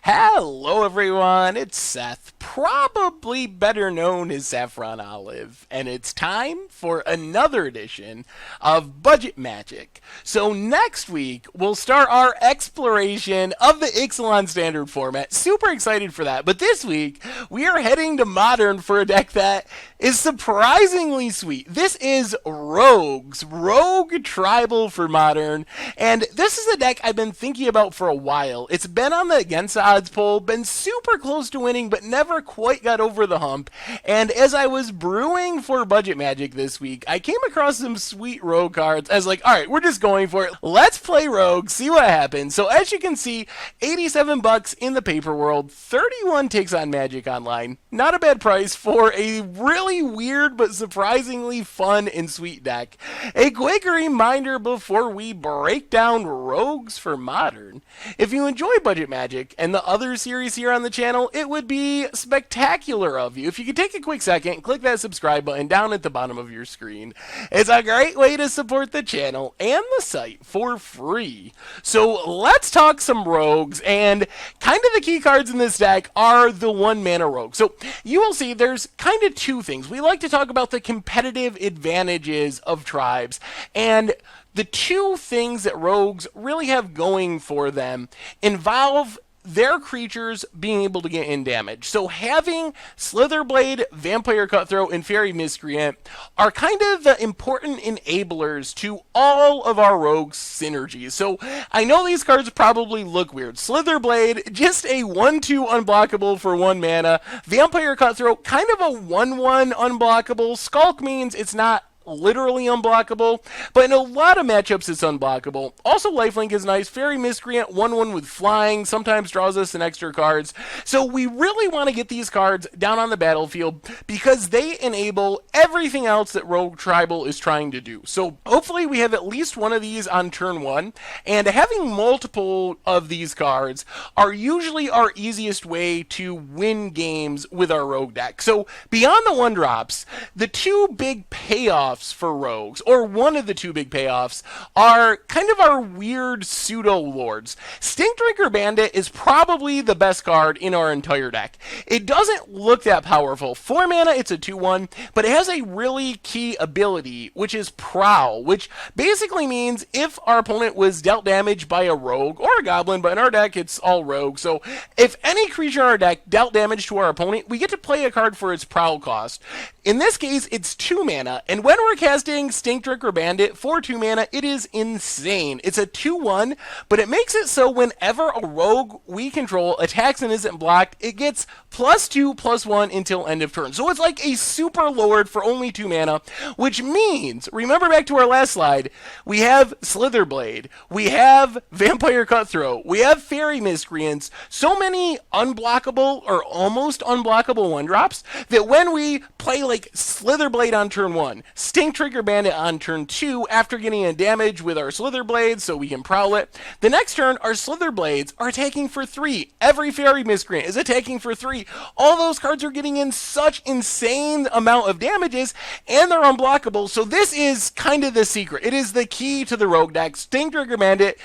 Hello everyone, it's Seth, probably better known as Saffron Olive, and it's time for another edition of Budget Magic. So next week, we'll start our exploration of the Ixalaln Standard format. Super excited for that, but this week, we are heading to Modern for a deck that is surprisingly sweet. This is Rogues, Rogue Tribal for Modern, and this is a deck I've been thinking about for a while. It's been on the Against Odds poll, been super close to winning, but never quite got over the hump. And as I was brewing for Budget Magic this week, I came across some sweet Rogue cards. I was like, alright, we're just going for it. Let's play Rogue, see what happens. So as you can see, $87 in the paper world, 31 takes on Magic Online. Not a bad price for a really weird but surprisingly fun and sweet deck. A quick reminder before we break down Rogues for Modern. If you enjoy Budget Magic and the other series here on the channel, it would be spectacular of you if you could take a quick second and click that subscribe button down at the bottom of your screen. It's a great way to support the channel and the site for free. So let's talk some Rogues, and kind of the key cards in this deck are the 1-mana Rogue. So you will see there's kind of two things. We like to talk about the competitive advantages of tribes, and the two things that Rogues really have going for them involve their creatures being able to get in damage. So having Slitherblade, Vampire Cutthroat, and Fairy Miscreant are kind of the important enablers to all of our Rogue synergies. So I know these cards probably look weird. Slitherblade, just a 1-2 unblockable for 1 mana. Vampire Cutthroat, kind of a 1-1 unblockable. Skulk means it's not literally unblockable, but in a lot of matchups it's unblockable. Also, lifelink is nice. Fairy Miscreant, 1-1 with flying, sometimes draws us an extra cards. So we really want to get these cards down on the battlefield because they enable everything else that Rogue Tribal is trying to do. So hopefully we have at least one of these on turn 1, and having multiple of these cards are usually our easiest way to win games with our Rogue deck. So beyond the 1-drops, the two big payoffs for Rogues, or one of the two big payoffs, are kind of our weird pseudo-lords. Stinkdrinker Bandit is probably the best card in our entire deck. It doesn't look that powerful. 4 mana, it's a 2-1, but it has a really key ability, which is Prowl, which basically means if our opponent was dealt damage by a Rogue or a Goblin, but in our deck it's all Rogue, so if any creature in our deck dealt damage to our opponent, we get to play a card for its Prowl cost. In this case, it's 2 mana, and when we're casting Stinkdrinker Bandit for 2 mana, it is insane. It's a 2-1, but it makes it so whenever a Rogue we control attacks and isn't blocked, it gets +2/+1 until end of turn. So it's like a super lord for only 2 mana, which means, remember back to our last slide, we have Slitherblade, we have Vampire Cutthroat, we have Fairy Miscreants, so many unblockable or almost unblockable 1-drops that when we play like Slitherblade on turn 1, Stinkdrinker Bandit on turn 2 after getting a damage with our Slitherblades so we can prowl it. The next turn, our Slitherblades are attacking for 3. Every Fairy Miscreant is attacking for 3. All those cards are getting in such insane amount of damages, and they're unblockable, so this is kind of the secret. It is the key to the Rogue deck. Stinkdrinker Bandit,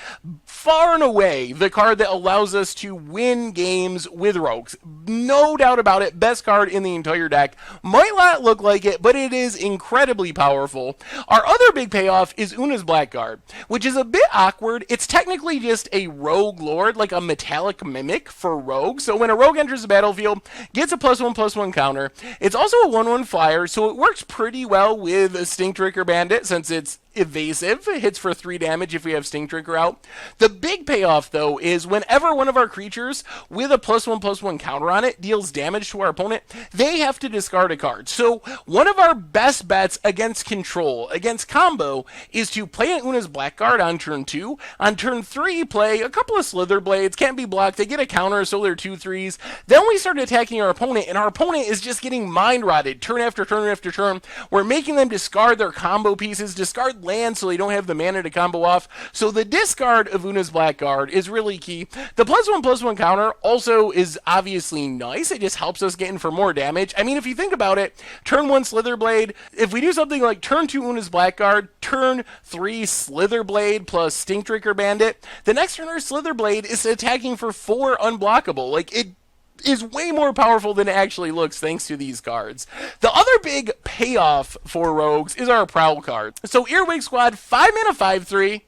far and away the card that allows us to win games with Rogues. No doubt about it, best card in the entire deck. Might not look like it, but it is incredibly powerful. Our other big payoff is Una's Blackguard, which is a bit awkward. It's technically just a Rogue Lord, like a metallic mimic for Rogue. So when a Rogue enters the battlefield, gets a +1/+1 counter. It's also a 1-1 flyer, so it works pretty well with a Stinkdrinker Bandit since it's evasive. It hits for 3 damage if we have Stinkdrinker out. The big payoff, though, is whenever one of our creatures with a +1/+1 counter on it deals damage to our opponent, they have to discard a card. So one of our best bets against control, against combo, is to play an Una's Blackguard on turn 2. On turn 3, play a couple of Slitherblades, can't be blocked, they get a counter, so they're 2/3s. Then we start attacking our opponent, and our opponent is just getting mind rotted turn after turn after turn. We're making them discard their combo pieces, discard land so they don't have the mana to combo off. So the discard of Una's Blackguard is really key. The +1/+1 counter also is obviously nice. It just helps us get in for more damage. I mean, if you think about it, turn 1 Slitherblade, if we do something like turn 2 Una's Blackguard, turn 3 Slitherblade plus Stinkdrinker Bandit, the next turn our Slitherblade is attacking for 4 unblockable. Like, it is way more powerful than it actually looks thanks to these cards. The other big payoff for rogues is our prowl card. So Earwig Squad, 5 mana 5/3.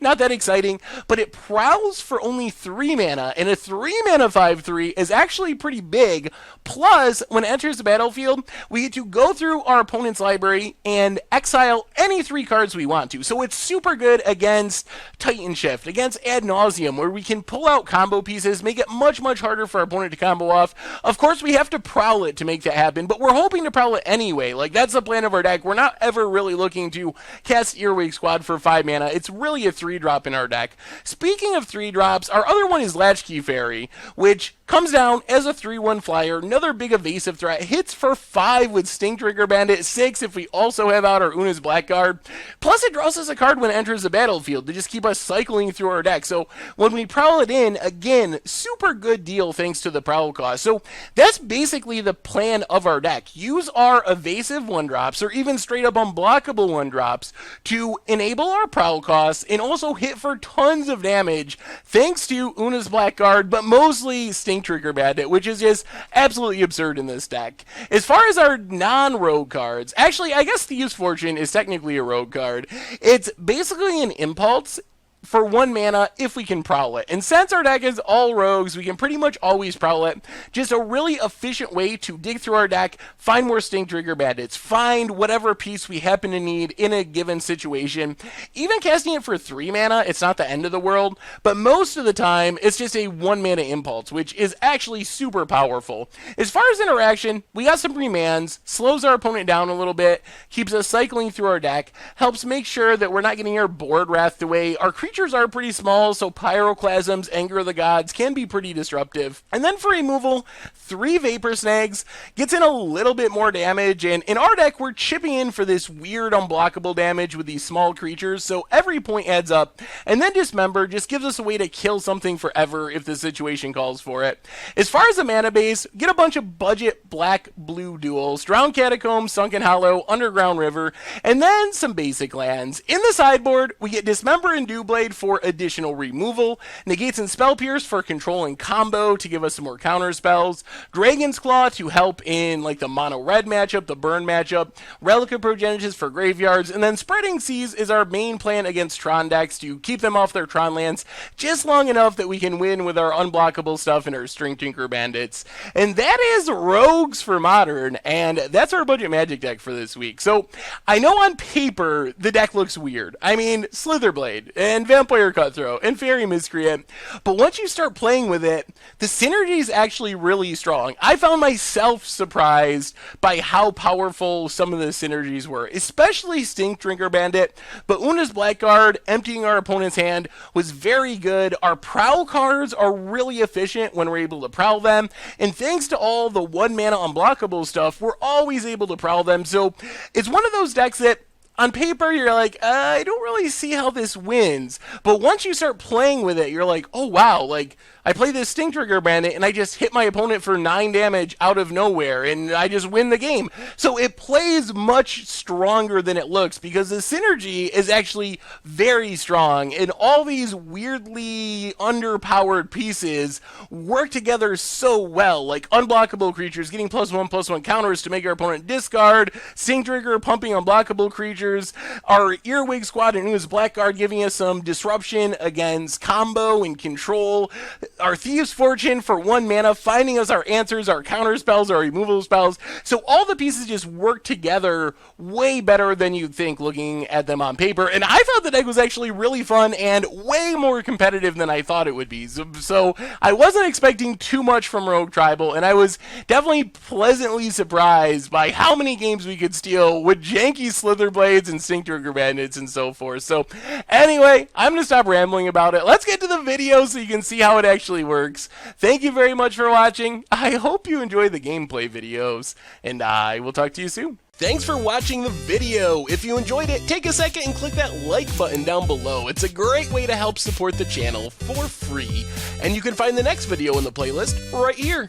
Not that exciting, but it prowls for only 3 mana, and a 3 mana 5/3 is actually pretty big. Plus, when it enters the battlefield, we get to go through our opponent's library and exile any 3 cards we want to. So it's super good against Titan Shift, against Ad Nauseam, where we can pull out combo pieces, make it much, much harder for our opponent to combo off. Of course, we have to prowl it to make that happen, but we're hoping to prowl it anyway. Like, that's the plan of our deck. We're not ever really looking to cast Earwig Squad for 5 mana. It's really a 3-drop in our deck. Speaking of 3-drops, our other one is Latchkey Fairy, which comes down as a 3/1 flyer, another big evasive threat, hits for 5 with Stinkdrinker Bandit, 6 if we also have out our Una's Blackguard. Plus it draws us a card when it enters the battlefield to just keep us cycling through our deck. So when we prowl it in, again, super good deal thanks to the prowl cost. So that's basically the plan of our deck. Use our evasive 1-drops or even straight up unblockable 1-drops to enable our prowl costs and also hit for tons of damage thanks to Una's Blackguard, but mostly Stinkdrinker Bandit, which is just absolutely absurd in this deck. As far as our non-rogue cards, actually, I guess Thieves' Fortune is technically a rogue card. It's basically an impulse for 1 mana if we can prowl it. And since our deck is all rogues, we can pretty much always prowl it. Just a really efficient way to dig through our deck, find more Stinkdrinker Bandits, find whatever piece we happen to need in a given situation. Even casting it for 3 mana, it's not the end of the world, but most of the time, it's just a 1 mana impulse, which is actually super powerful. As far as interaction, we got some remands, slows our opponent down a little bit, keeps us cycling through our deck, helps make sure that we're not getting our board wrathed away. Our creatures are pretty small, so Pyroclasms, Anger of the Gods can be pretty disruptive. And then for removal, 3 Vapor Snags, gets in a little bit more damage, and in our deck, we're chipping in for this weird unblockable damage with these small creatures, so every point adds up. And then Dismember just gives us a way to kill something forever if the situation calls for it. As far as the mana base, get a bunch of budget black-blue duels, Drowned Catacombs, Sunken Hollow, Underground River, and then some basic lands. In the sideboard, we get Dismember and Dewblade for additional removal, Negates and Spell Pierce for control and combo to give us some more counter spells, Dragon's Claw to help in like the mono-red matchup, the burn matchup, Relic of Progenitus for graveyards, and then Spreading Seas is our main plan against Tron decks to keep them off their Tron lands just long enough that we can win with our unblockable stuff and our Stinkdrinker Bandits. And that is Rogues for Modern, and that's our budget Magic deck for this week. So I know on paper the deck looks weird. I mean, Slitherblade and Vampire Cutthroat and Fairy Miscreant, but once you start playing with it, the synergy is actually really strong. I found myself surprised by how powerful some of the synergies were, especially Stinkdrinker Bandit, but Una's Blackguard, emptying our opponent's hand, was very good. Our prowl cards are really efficient when we're able to prowl them, and thanks to all the 1 mana unblockable stuff, we're always able to prowl them, so it's one of those decks that on paper, you're like, I don't really see how this wins. But once you start playing with it, you're like, oh wow, like, I play this Stinkdrinker Bandit and I just hit my opponent for 9 damage out of nowhere and I just win the game. So it plays much stronger than it looks because the synergy is actually very strong and all these weirdly underpowered pieces work together so well. Like unblockable creatures getting +1/+1 counters to make our opponent discard, Stinkdrinker pumping unblockable creatures, our Earwig Squad and Una's Blackguard giving us some disruption against combo and control, our Thieves' Fortune for 1 mana, finding us our answers, our counter spells, our removal spells. So all the pieces just work together way better than you'd think looking at them on paper. And I thought the deck was actually really fun and way more competitive than I thought it would be. So I wasn't expecting too much from Rogue Tribal, and I was definitely pleasantly surprised by how many games we could steal with janky Slitherblades and Stinkdrinker Bandits and so forth. So anyway, I'm going to stop rambling about it. Let's get to the video so you can see how it actually works. Thank you very much for watching. I hope you enjoy the gameplay videos, and I will talk to you soon. Thanks for watching the video. If you enjoyed it, take a second and click that like button down below. It's a great way to help support the channel for free. And you can find the next video in the playlist right here.